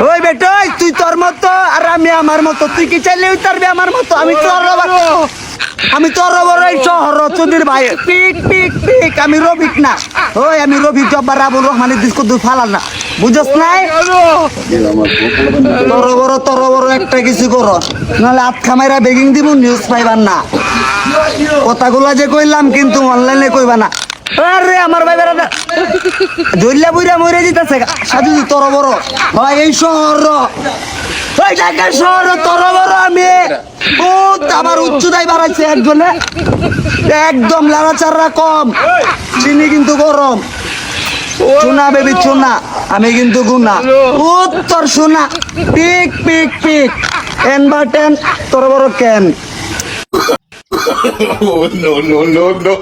ওই বেটা তুই তোর মতো আর আমি আমার মতো, তুই কি চাইলে উতারবি আমার মতো? আমি তোর বড় এই শহর চুদির ভাই, পিক পিক পিক। আমি রবিক না, ওই আমি রবি জব্বার আবুল রহমানের দিসকো তুই ফালান না, বুঝছ নাই? তোর বড় একটা কিছু করো, নাহলে হাত খামাইরা বেগিং দিব, নিউজ পাইবার না। কথাগুলা যে কইলাম কিন্তু অনলাইনে কইবা না। আরে আমার ভাই বেড়া জইলা বুইরা মরে দিতেছে সাজু তোর বড় ভাই এই শহর, ওই ঢাকা শহর তোর বড়। আমি আমার উচ্চতায় বাড়াইছে একজনে, একদম লাড়াচাড়া কম, চিনি কিন্তু গরম। চুনা বেবি চুনা, আমি কিন্তু গুনা উত্তর শোনা, পিক পিক পিক এন বাটেন তোর বড় কেন। Oh, no, no, no, no.